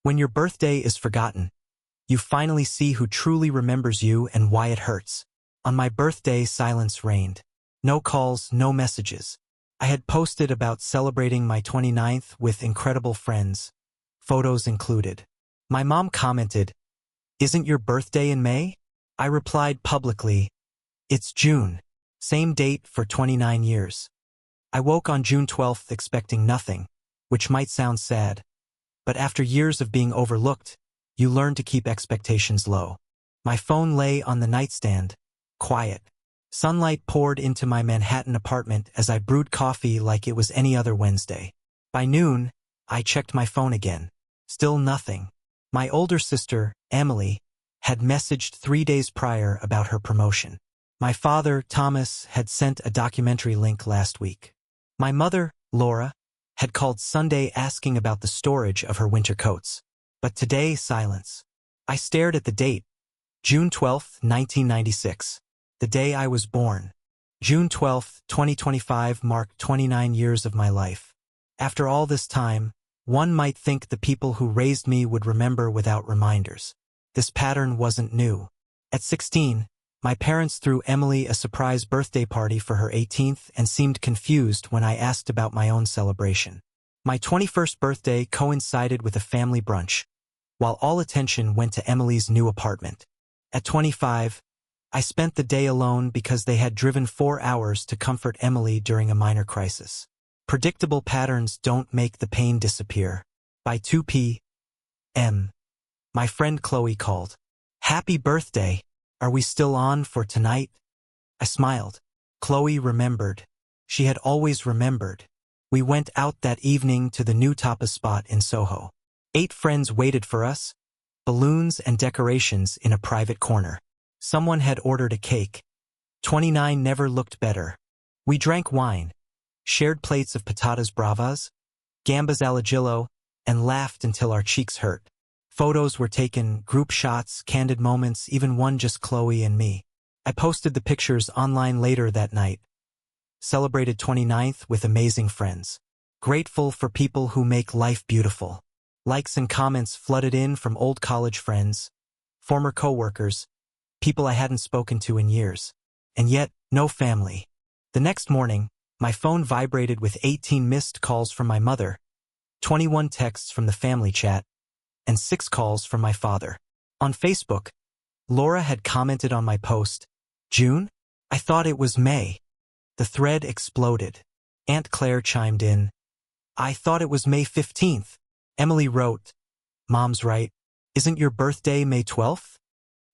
When your birthday is forgotten, you finally see who truly remembers you and why it hurts. On my birthday, silence reigned. No calls, no messages. I had posted about celebrating my 29th with incredible friends, photos included. My mom commented, "Isn't your birthday in May?" I replied publicly, "It's June." Same date for 29 years. I woke on June 12th expecting nothing, which might sound sad. But after years of being overlooked, you learn to keep expectations low. My phone lay on the nightstand, quiet. Sunlight poured into my Manhattan apartment as I brewed coffee like it was any other Wednesday. By noon, I checked my phone again. Still nothing. My older sister, Emily, had messaged 3 days prior about her promotion. My father, Thomas, had sent a documentary link last week. My mother, Laura, had called Sunday asking about the storage of her winter coats. But today, silence. I stared at the date, June 12, 1996. The day I was born. June 12, 2025 marked 29 years of my life. After all this time, one might think the people who raised me would remember without reminders. This pattern wasn't new. At 16, my parents threw Emily a surprise birthday party for her 18th and seemed confused when I asked about my own celebration. My 21st birthday coincided with a family brunch, while all attention went to Emily's new apartment. At 25, I spent the day alone because they had driven 4 hours to comfort Emily during a minor crisis. Predictable patterns don't make the pain disappear. By 2 p.m., my friend Chloe called. "Happy birthday! Are we still on for tonight?" I smiled. Chloe remembered. She had always remembered. We went out that evening to the new tapas spot in Soho. 8 friends waited for us, balloons and decorations in a private corner. Someone had ordered a cake. 29 never looked better. We drank wine, shared plates of patatas bravas, gambas al ajillo, and laughed until our cheeks hurt. Photos were taken, group shots, candid moments, even one just Chloe and me. I posted the pictures online later that night. Celebrated 29th with amazing friends. Grateful for people who make life beautiful. Likes and comments flooded in from old college friends, former coworkers, people I hadn't spoken to in years. And yet, no family. The next morning, my phone vibrated with 18 missed calls from my mother, 21 texts from the family chat, and 6 calls from my father. On Facebook, Laura had commented on my post, "June? I thought it was May." The thread exploded. Aunt Claire chimed in, "I thought it was May 15th. Emily wrote, "Mom's right. Isn't your birthday May 12th?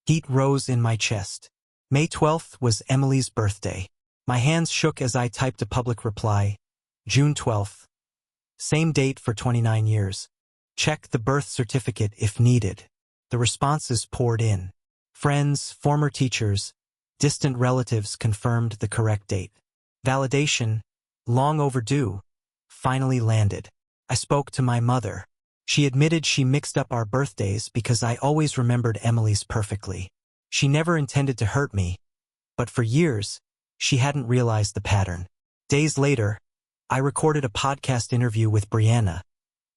Heat rose in my chest. May 12th was Emily's birthday. My hands shook as I typed a public reply, June 12th. Same date for 29 years. Check the birth certificate if needed. The responses poured in. Friends, former teachers, distant relatives confirmed the correct date. Validation, long overdue, finally landed. I spoke to my mother. She admitted she mixed up our birthdays because I always remembered Emily's perfectly. She never intended to hurt me, but for years, she hadn't realized the pattern. Days later, I recorded a podcast interview with Brianna,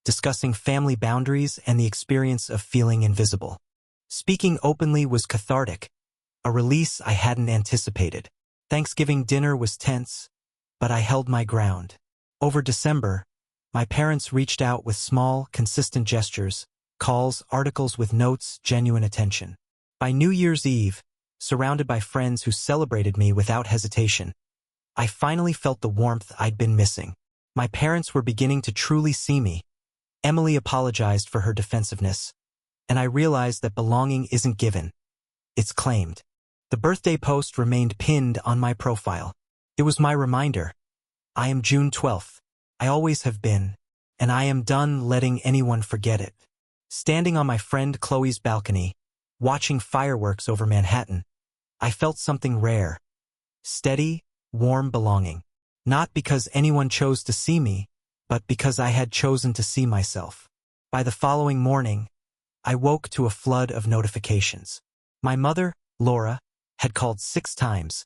discussing family boundaries and the experience of feeling invisible. Speaking openly was cathartic, a release I hadn't anticipated. Thanksgiving dinner was tense, but I held my ground. Over December, my parents reached out with small, consistent gestures, calls, articles with notes, genuine attention. By New Year's Eve, surrounded by friends who celebrated me without hesitation, I finally felt the warmth I'd been missing. My parents were beginning to truly see me. Emily apologized for her defensiveness, and I realized that belonging isn't given. It's claimed. The birthday post remained pinned on my profile. It was my reminder. I am June 12th. I always have been, and I am done letting anyone forget it. Standing on my friend Chloe's balcony, watching fireworks over Manhattan, I felt something rare. Steady, warm belonging. Not because anyone chose to see me, but because I had chosen to see myself. By the following morning, I woke to a flood of notifications. My mother, Laura, had called 6 times,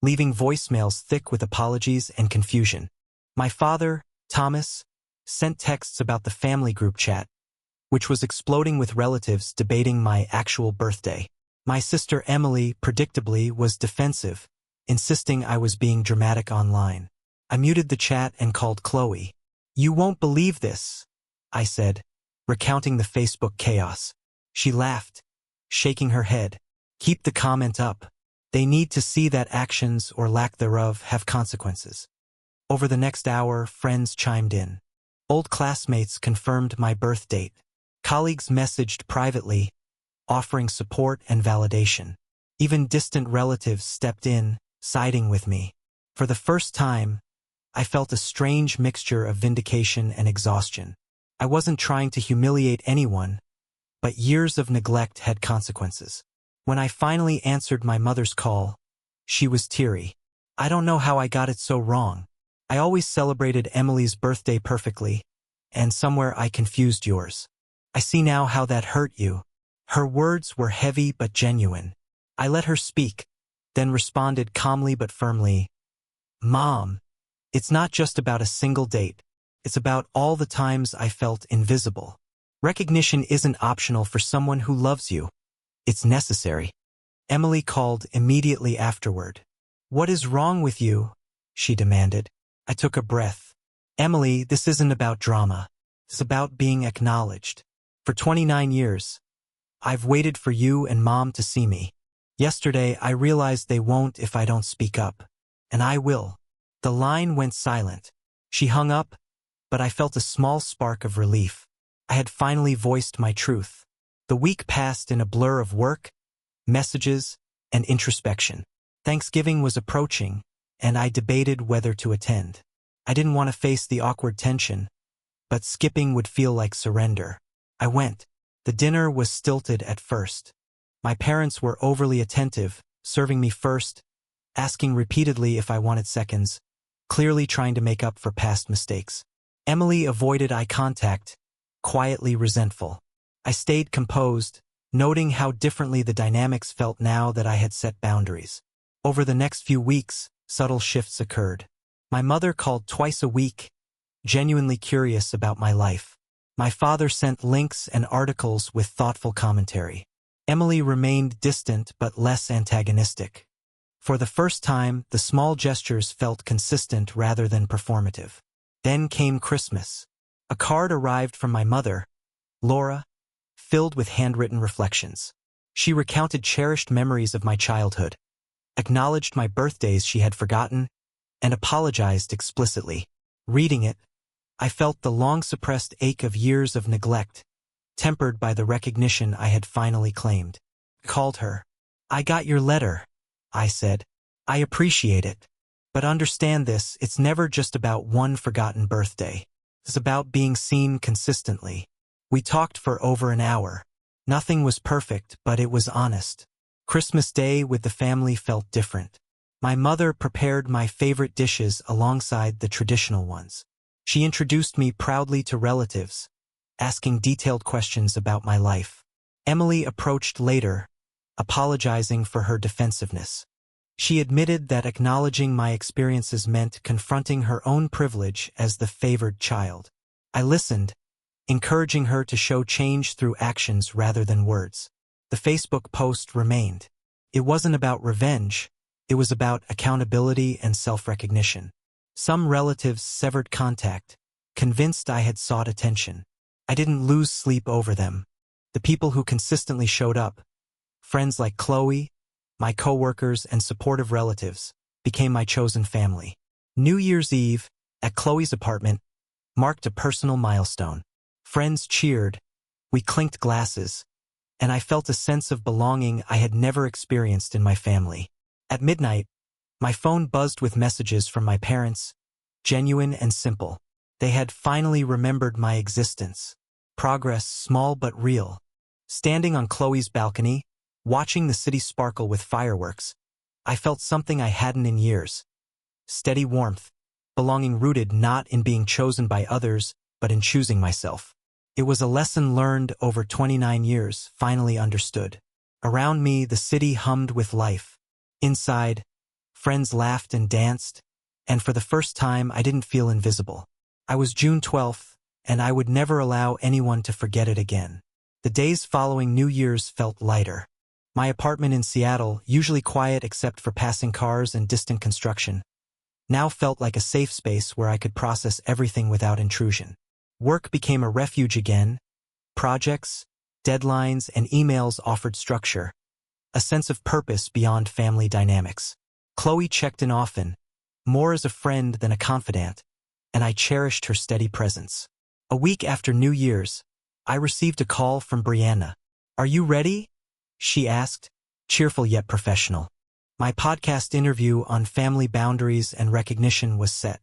leaving voicemails thick with apologies and confusion. My father, Thomas, sent texts about the family group chat, which was exploding with relatives debating my actual birthday. My sister Emily, predictably, was defensive, insisting I was being dramatic online. I muted the chat and called Chloe. "You won't believe this," I said, recounting the Facebook chaos. She laughed, shaking her head. "Keep the comment up. They need to see that actions or lack thereof have consequences." Over the next hour, friends chimed in. Old classmates confirmed my birth date. Colleagues messaged privately, offering support and validation. Even distant relatives stepped in, siding with me. For the first time, I felt a strange mixture of vindication and exhaustion. I wasn't trying to humiliate anyone, but years of neglect had consequences. When I finally answered my mother's call, she was teary. "I don't know how I got it so wrong. I always celebrated Emily's birthday perfectly, and somewhere I confused yours. I see now how that hurt you." Her words were heavy but genuine. I let her speak, then responded calmly but firmly, "Mom, it's not just about a single date. It's about all the times I felt invisible. Recognition isn't optional for someone who loves you. It's necessary." Emily called immediately afterward. "What is wrong with you?" she demanded. I took a breath. "Emily, this isn't about drama. It's about being acknowledged. For 29 years, I've waited for you and Mom to see me. Yesterday, I realized they won't if I don't speak up. And I will." The line went silent. She hung up, but I felt a small spark of relief. I had finally voiced my truth. The week passed in a blur of work, messages, and introspection. Thanksgiving was approaching, and I debated whether to attend. I didn't want to face the awkward tension, but skipping would feel like surrender. I went. The dinner was stilted at first. My parents were overly attentive, serving me first, asking repeatedly if I wanted seconds, clearly trying to make up for past mistakes. Emily avoided eye contact, quietly resentful. I stayed composed, noting how differently the dynamics felt now that I had set boundaries. Over the next few weeks, subtle shifts occurred. My mother called twice a week, genuinely curious about my life. My father sent links and articles with thoughtful commentary. Emily remained distant but less antagonistic. For the first time, the small gestures felt consistent rather than performative. Then came Christmas. A card arrived from my mother, Laura, filled with handwritten reflections. She recounted cherished memories of my childhood, acknowledged my birthdays she had forgotten, and apologized explicitly. Reading it, I felt the long-suppressed ache of years of neglect, tempered by the recognition I had finally claimed. I called her. "I got your letter," I said. "I appreciate it. But understand this, it's never just about one forgotten birthday. It's about being seen consistently." We talked for over an hour. Nothing was perfect, but it was honest. Christmas Day with the family felt different. My mother prepared my favorite dishes alongside the traditional ones. She introduced me proudly to relatives, asking detailed questions about my life. Emily approached later, apologizing for her defensiveness. She admitted that acknowledging my experiences meant confronting her own privilege as the favored child. I listened, encouraging her to show change through actions rather than words. The Facebook post remained. It wasn't about revenge, it was about accountability and self-recognition. Some relatives severed contact, convinced I had sought attention. I didn't lose sleep over them. The people who consistently showed up, friends like Chloe, my coworkers, and supportive relatives, became my chosen family. New Year's Eve, at Chloe's apartment, marked a personal milestone. Friends cheered, we clinked glasses, and I felt a sense of belonging I had never experienced in my family. At midnight, my phone buzzed with messages from my parents, genuine and simple. They had finally remembered my existence. Progress, small but real. Standing on Chloe's balcony, watching the city sparkle with fireworks, I felt something I hadn't in years. Steady warmth, belonging rooted not in being chosen by others, but in choosing myself. It was a lesson learned over 29 years, finally understood. Around me, the city hummed with life. Inside, friends laughed and danced, and for the first time, I didn't feel invisible. I was June 12th, and I would never allow anyone to forget it again. The days following New Year's felt lighter. My apartment in Seattle, usually quiet except for passing cars and distant construction, now felt like a safe space where I could process everything without intrusion. Work became a refuge again. Projects, deadlines, and emails offered structure, a sense of purpose beyond family dynamics. Chloe checked in often, more as a friend than a confidant, and I cherished her steady presence. A week after New Year's, I received a call from Brianna. "Are you ready?" she asked, cheerful yet professional. My podcast interview on family boundaries and recognition was set.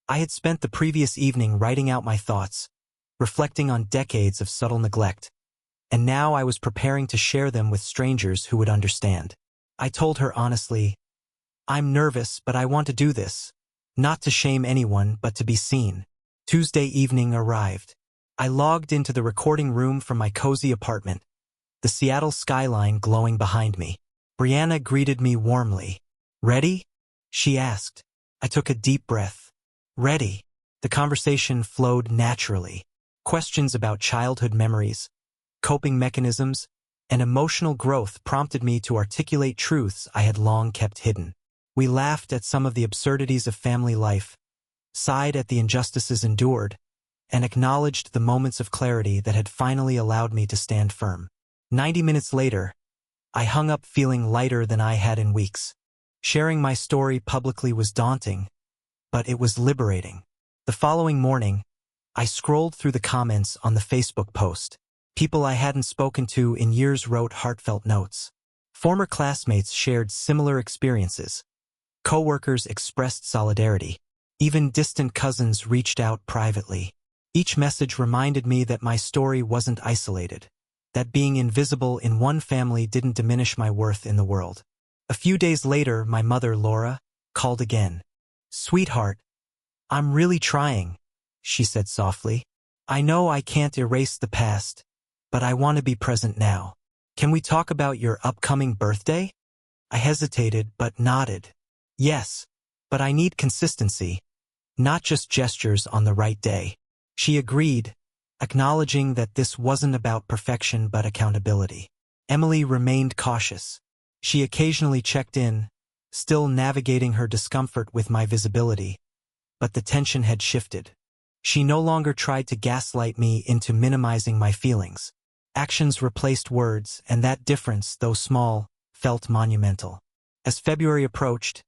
I had spent the previous evening writing out my thoughts, reflecting on decades of subtle neglect, and now I was preparing to share them with strangers who would understand. I told her honestly, "I'm nervous, but I want to do this. Not to shame anyone, but to be seen." Tuesday evening arrived. I logged into the recording room from my cozy apartment, the Seattle skyline glowing behind me. Brianna greeted me warmly. "Ready?" she asked. I took a deep breath. "Ready." The conversation flowed naturally. Questions about childhood memories, coping mechanisms, and emotional growth prompted me to articulate truths I had long kept hidden. We laughed at some of the absurdities of family life, sighed at the injustices endured, and acknowledged the moments of clarity that had finally allowed me to stand firm. 90 minutes later, I hung up feeling lighter than I had in weeks. Sharing my story publicly was daunting, but it was liberating. The following morning, I scrolled through the comments on the Facebook post. People I hadn't spoken to in years wrote heartfelt notes. Former classmates shared similar experiences. Coworkers expressed solidarity. Even distant cousins reached out privately. Each message reminded me that my story wasn't isolated, that being invisible in one family didn't diminish my worth in the world. A few days later, my mother, Laura, called again. "Sweetheart, I'm really trying," she said softly. "I know I can't erase the past, but I want to be present now. Can we talk about your upcoming birthday?" I hesitated but nodded. "Yes, but I need consistency, not just gestures on the right day." She agreed, acknowledging that this wasn't about perfection but accountability. Emily remained cautious. She occasionally checked in, still navigating her discomfort with my visibility, but the tension had shifted. She no longer tried to gaslight me into minimizing my feelings. Actions replaced words, and that difference, though small, felt monumental. As February approached,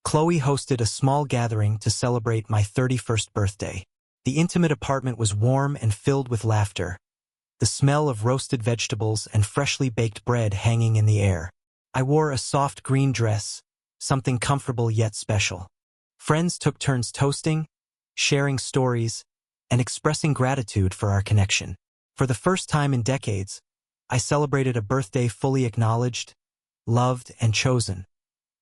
Chloe hosted a small gathering to celebrate my 31st birthday. The intimate apartment was warm and filled with laughter, the smell of roasted vegetables and freshly baked bread hanging in the air. I wore a soft green dress, something comfortable yet special. Friends took turns toasting, sharing stories, and expressing gratitude for our connection. For the first time in decades, I celebrated a birthday fully acknowledged, loved, and chosen.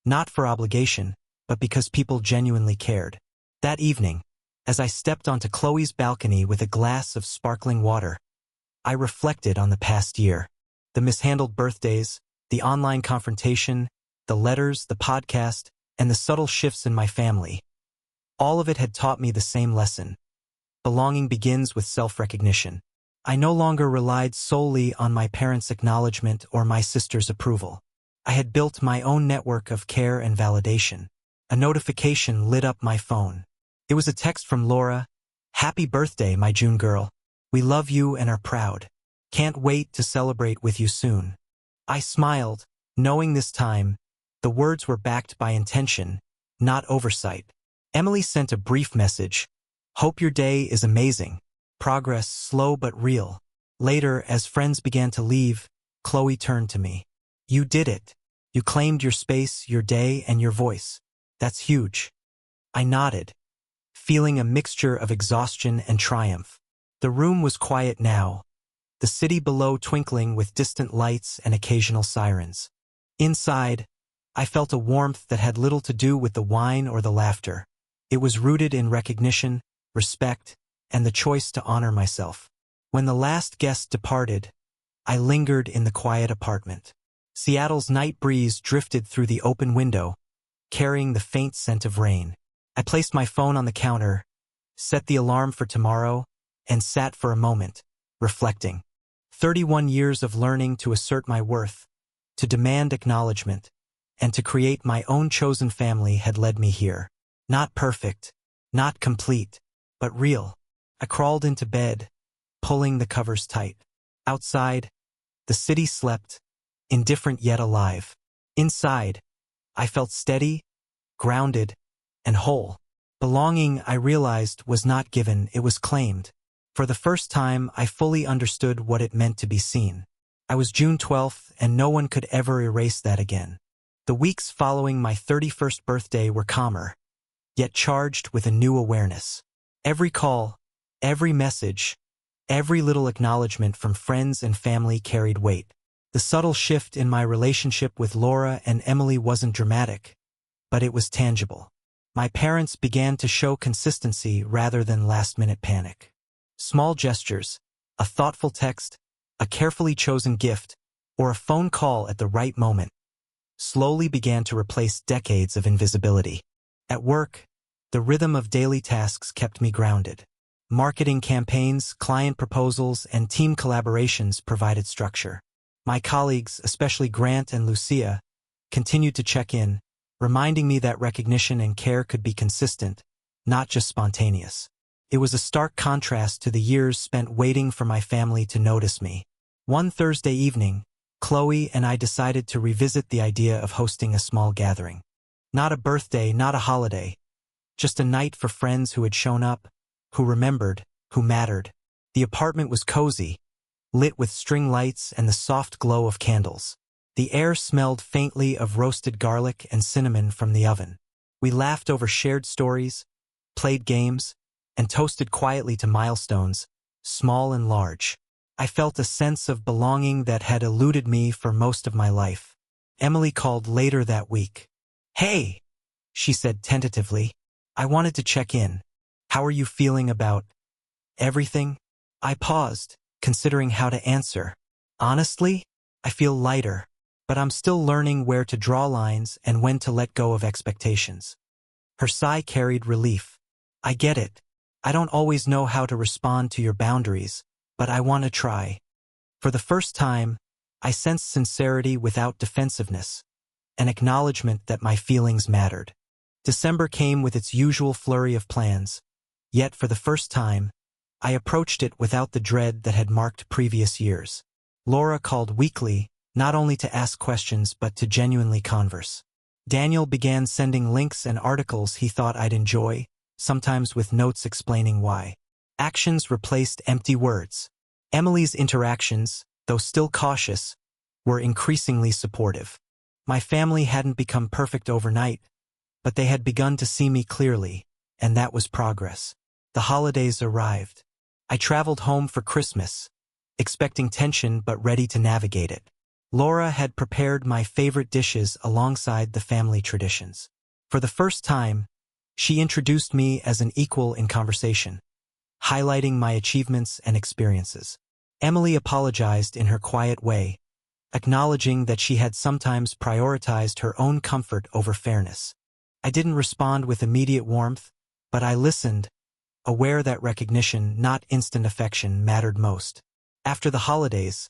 Not for obligation, but because people genuinely cared. That evening, as I stepped onto Chloe's balcony with a glass of sparkling water, I reflected on the past year. The mishandled birthdays, the online confrontation, the letters, the podcast, and the subtle shifts in my family. All of it had taught me the same lesson. Belonging begins with self-recognition. I no longer relied solely on my parents' acknowledgement or my sister's approval. I had built my own network of care and validation. A notification lit up my phone. It was a text from Laura. "Happy birthday, my June girl. We love you and are proud. Can't wait to celebrate with you soon." I smiled, knowing this time, the words were backed by intention, not oversight. Emily sent a brief message. "Hope your day is amazing. Progress slow but real." Later, as friends began to leave, Chloe turned to me. "You did it. You claimed your space, your day, and your voice. That's huge." I nodded, feeling a mixture of exhaustion and triumph. The room was quiet now, the city below twinkling with distant lights and occasional sirens. Inside, I felt a warmth that had little to do with the wine or the laughter. It was rooted in recognition, respect, and the choice to honor myself. When the last guest departed, I lingered in the quiet apartment. Seattle's night breeze drifted through the open window, carrying the faint scent of rain. I placed my phone on the counter, set the alarm for tomorrow, and sat for a moment, reflecting. 31 years of learning to assert my worth, to demand acknowledgement, and to create my own chosen family had led me here. Not perfect, not complete, but real. I crawled into bed, pulling the covers tight. Outside, the city slept, indifferent yet alive. Inside, I felt steady, grounded, and whole. Belonging, I realized, was not given, it was claimed. For the first time, I fully understood what it meant to be seen. I was June 12th, and no one could ever erase that again. The weeks following my 31st birthday were calmer, yet charged with a new awareness. Every call, every message, every little acknowledgement from friends and family carried weight. The subtle shift in my relationship with Laura and Emily wasn't dramatic, but it was tangible. My parents began to show consistency rather than last-minute panic. Small gestures, a thoughtful text, a carefully chosen gift, or a phone call at the right moment, slowly began to replace decades of invisibility. At work, the rhythm of daily tasks kept me grounded. Marketing campaigns, client proposals, and team collaborations provided structure. My colleagues, especially Grant and Lucia, continued to check in, reminding me that recognition and care could be consistent, not just spontaneous. It was a stark contrast to the years spent waiting for my family to notice me. One Thursday evening, Chloe and I decided to revisit the idea of hosting a small gathering. Not a birthday, not a holiday, just a night for friends who had shown up, who remembered, who mattered. The apartment was cozy, lit with string lights and the soft glow of candles. The air smelled faintly of roasted garlic and cinnamon from the oven. We laughed over shared stories, played games, and toasted quietly to milestones, small and large. I felt a sense of belonging that had eluded me for most of my life. Emily called later that week. "Hey," she said tentatively, "I wanted to check in. How are you feeling about everything?" I paused, considering how to answer. Honestly, I feel lighter, but I'm still learning where to draw lines and when to let go of expectations. Her sigh carried relief. I get it. I don't always know how to respond to your boundaries, but I want to try. For the first time, I sensed sincerity without defensiveness, an acknowledgement that my feelings mattered. December came with its usual flurry of plans, yet for the first time, I approached it without the dread that had marked previous years. Laura called weekly, not only to ask questions but to genuinely converse. Daniel began sending links and articles he thought I'd enjoy, sometimes with notes explaining why. Actions replaced empty words. Emily's interactions, though still cautious, were increasingly supportive. My family hadn't become perfect overnight, but they had begun to see me clearly, and that was progress. The holidays arrived. I traveled home for Christmas, expecting tension but ready to navigate it. Laura had prepared my favorite dishes alongside the family traditions. For the first time, she introduced me as an equal in conversation, highlighting my achievements and experiences. Emily apologized in her quiet way, acknowledging that she had sometimes prioritized her own comfort over fairness. I didn't respond with immediate warmth, but I listened, aware that recognition, not instant affection, mattered most. After the holidays,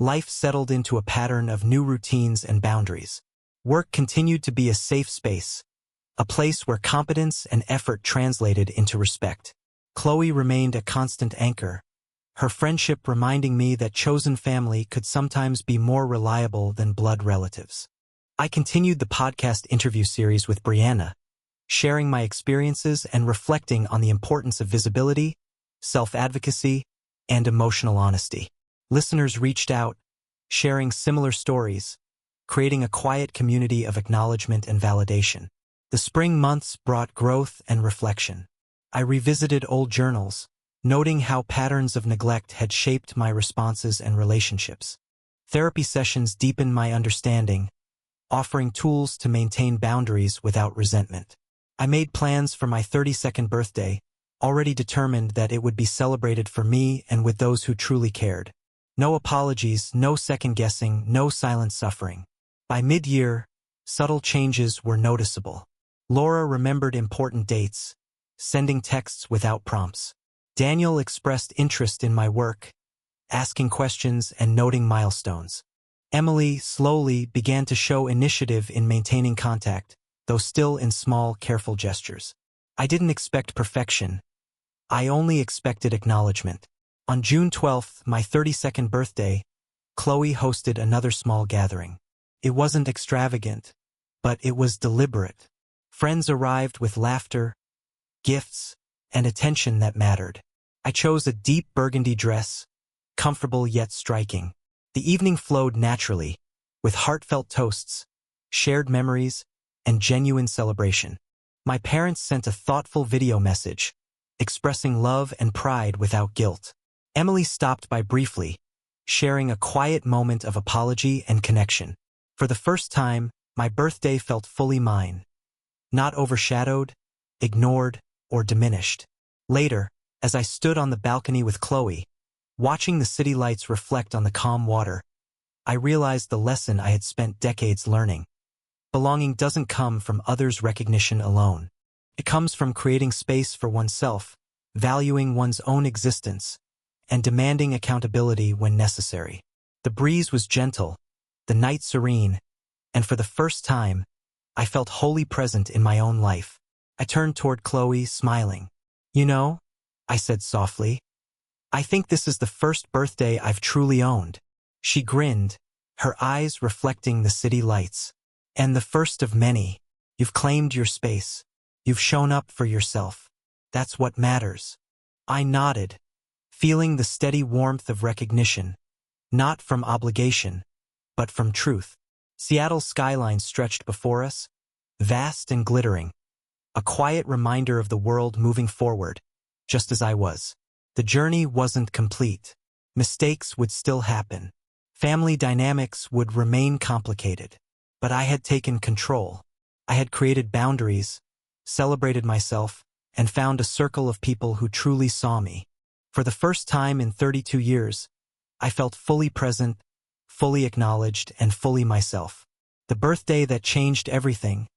life settled into a pattern of new routines and boundaries. Work continued to be a safe space, a place where competence and effort translated into respect. Chloe remained a constant anchor, her friendship reminding me that chosen family could sometimes be more reliable than blood relatives. I continued the podcast interview series with Brianna, sharing my experiences and reflecting on the importance of visibility, self-advocacy, and emotional honesty. Listeners reached out, sharing similar stories, creating a quiet community of acknowledgement and validation. The spring months brought growth and reflection. I revisited old journals, noting how patterns of neglect had shaped my responses and relationships. Therapy sessions deepened my understanding, offering tools to maintain boundaries without resentment. I made plans for my 32nd birthday, already determined that it would be celebrated for me and with those who truly cared. No apologies, no second-guessing, no silent suffering. By mid-year, subtle changes were noticeable. Laura remembered important dates, sending texts without prompts. Daniel expressed interest in my work, asking questions and noting milestones. Emily slowly began to show initiative in maintaining contact, though still in small, careful gestures. I didn't expect perfection. I only expected acknowledgement. On June 12th, my 32nd birthday, Chloe hosted another small gathering. It wasn't extravagant, but it was deliberate. Friends arrived with laughter, gifts, and attention that mattered. I chose a deep burgundy dress, comfortable yet striking. The evening flowed naturally, with heartfelt toasts, shared memories, and genuine celebration. My parents sent a thoughtful video message, expressing love and pride without guilt. Emily stopped by briefly, sharing a quiet moment of apology and connection. For the first time, my birthday felt fully mine, not overshadowed, ignored, or diminished. Later, as I stood on the balcony with Chloe, watching the city lights reflect on the calm water, I realized the lesson I had spent decades learning. Belonging doesn't come from others' recognition alone. It comes from creating space for oneself, valuing one's own existence, and demanding accountability when necessary. The breeze was gentle, the night serene, and for the first time, I felt wholly present in my own life. I turned toward Chloe, smiling. "You know," I said softly, "I think this is the first birthday I've truly owned." She grinned, her eyes reflecting the city lights. "And the first of many. You've claimed your space. You've shown up for yourself. That's what matters." I nodded, feeling the steady warmth of recognition, not from obligation, but from truth. Seattle's skyline stretched before us, vast and glittering, a quiet reminder of the world moving forward, just as I was. The journey wasn't complete. Mistakes would still happen. Family dynamics would remain complicated. But I had taken control. I had created boundaries, celebrated myself, and found a circle of people who truly saw me. For the first time in 32 years, I felt fully present, fully acknowledged, and fully myself. The birthday that changed everything,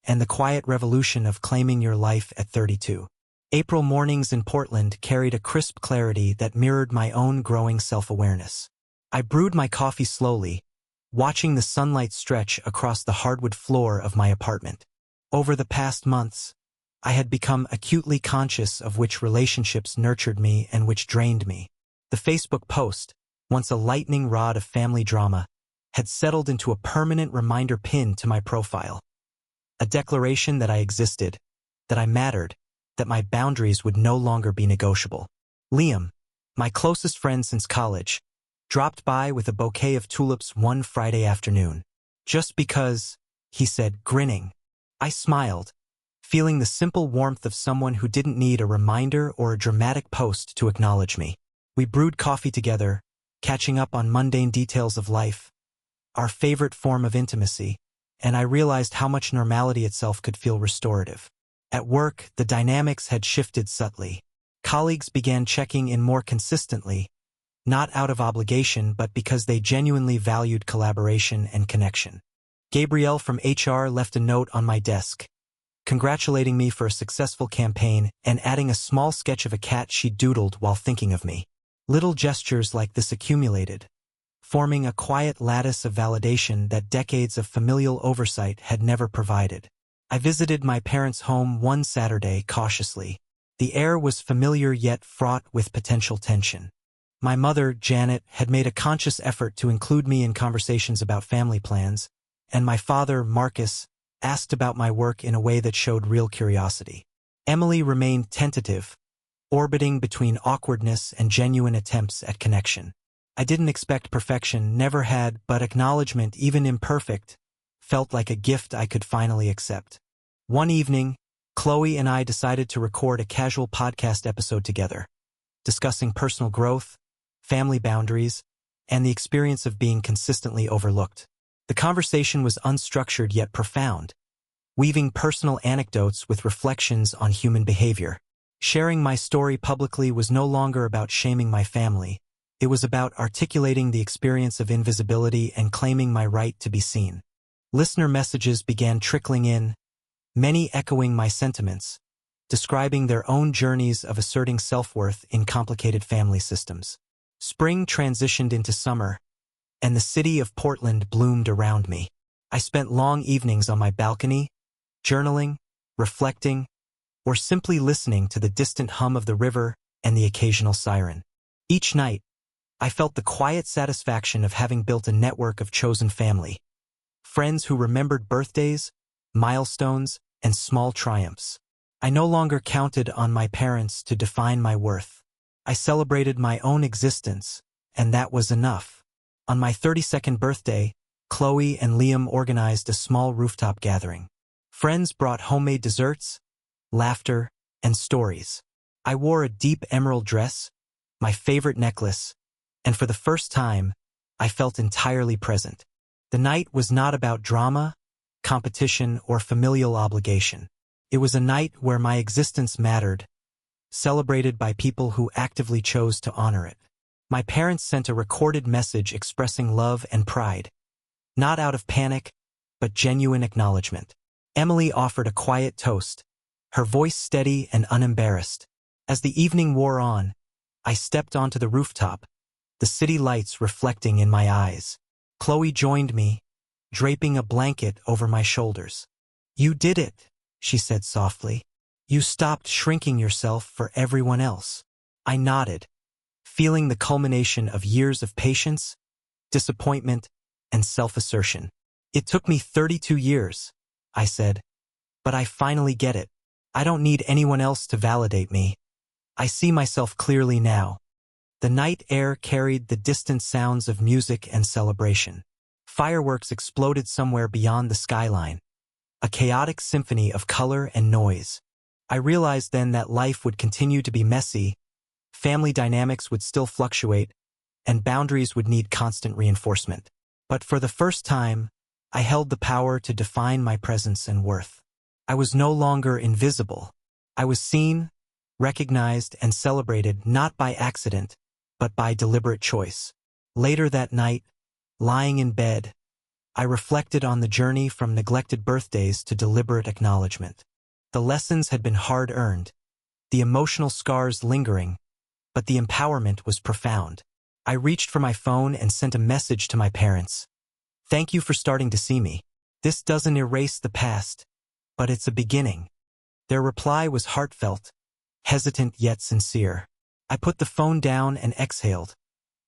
and the quiet revolution of claiming your life at 32. April mornings in Portland carried a crisp clarity that mirrored my own growing self-awareness. I brewed my coffee slowly, watching the sunlight stretch across the hardwood floor of my apartment. Over the past months, I had become acutely conscious of which relationships nurtured me and which drained me. The Facebook post, once a lightning rod of family drama, had settled into a permanent reminder pinned to my profile. A declaration that I existed, that I mattered, that my boundaries would no longer be negotiable. Liam, my closest friend since college, dropped by with a bouquet of tulips one Friday afternoon. "Just because," he said, grinning. I smiled, feeling the simple warmth of someone who didn't need a reminder or a dramatic post to acknowledge me. We brewed coffee together, catching up on mundane details of life, our favorite form of intimacy, and I realized how much normality itself could feel restorative. At work, the dynamics had shifted subtly. Colleagues began checking in more consistently, not out of obligation but because they genuinely valued collaboration and connection. Gabrielle from HR left a note on my desk, congratulating me for a successful campaign and adding a small sketch of a cat she doodled while thinking of me. Little gestures like this accumulated, forming a quiet lattice of validation that decades of familial oversight had never provided. I visited my parents' home one Saturday cautiously. The air was familiar yet fraught with potential tension. My mother, Janet, had made a conscious effort to include me in conversations about family plans, and my father, Marcus, asked about my work in a way that showed real curiosity. Emily remained tentative, orbiting between awkwardness and genuine attempts at connection. I didn't expect perfection, never had, but acknowledgement, even imperfect, felt like a gift I could finally accept. One evening, Chloe and I decided to record a casual podcast episode together, discussing personal growth, family boundaries, and the experience of being consistently overlooked. The conversation was unstructured yet profound, weaving personal anecdotes with reflections on human behavior. Sharing my story publicly was no longer about shaming my family. It was about articulating the experience of invisibility and claiming my right to be seen. Listener messages began trickling in, many echoing my sentiments, describing their own journeys of asserting self-worth in complicated family systems. Spring transitioned into summer, and the city of Portland bloomed around me. I spent long evenings on my balcony, journaling, reflecting, or simply listening to the distant hum of the river and the occasional siren. Each night, I felt the quiet satisfaction of having built a network of chosen family, friends who remembered birthdays, milestones, and small triumphs. I no longer counted on my parents to define my worth. I celebrated my own existence, and that was enough. On my 32nd birthday, Chloe and Liam organized a small rooftop gathering. Friends brought homemade desserts, laughter, and stories. I wore a deep emerald dress, my favorite necklace, and for the first time, I felt entirely present. The night was not about drama, competition, or familial obligation. It was a night where my existence mattered, celebrated by people who actively chose to honor it. My parents sent a recorded message expressing love and pride, not out of panic, but genuine acknowledgement. Emily offered a quiet toast, her voice steady and unembarrassed. As the evening wore on, I stepped onto the rooftop, the city lights reflecting in my eyes. Chloe joined me, draping a blanket over my shoulders. "You did it," she said softly. "You stopped shrinking yourself for everyone else." I nodded, feeling the culmination of years of patience, disappointment, and self-assertion. "It took me 32 years, I said, "but I finally get it. I don't need anyone else to validate me. I see myself clearly now." The night air carried the distant sounds of music and celebration. Fireworks exploded somewhere beyond the skyline, a chaotic symphony of color and noise. I realized then that life would continue to be messy, family dynamics would still fluctuate, and boundaries would need constant reinforcement. But for the first time, I held the power to define my presence and worth. I was no longer invisible. I was seen, recognized, and celebrated not by accident, but by deliberate choice. Later that night, lying in bed, I reflected on the journey from neglected birthdays to deliberate acknowledgement. The lessons had been hard-earned, the emotional scars lingering, but the empowerment was profound. I reached for my phone and sent a message to my parents. "Thank you for starting to see me. This doesn't erase the past, but it's a beginning." Their reply was heartfelt, hesitant yet sincere. I put the phone down and exhaled,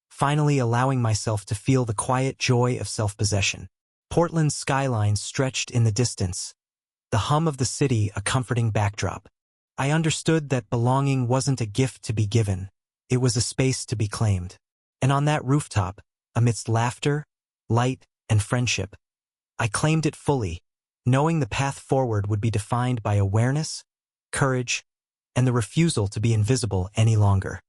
finally allowing myself to feel the quiet joy of self-possession. Portland's skyline stretched in the distance, the hum of the city a comforting backdrop. I understood that belonging wasn't a gift to be given, it was a space to be claimed. And on that rooftop, amidst laughter, light, and friendship, I claimed it fully, knowing the path forward would be defined by awareness, courage, and the refusal to be invisible any longer.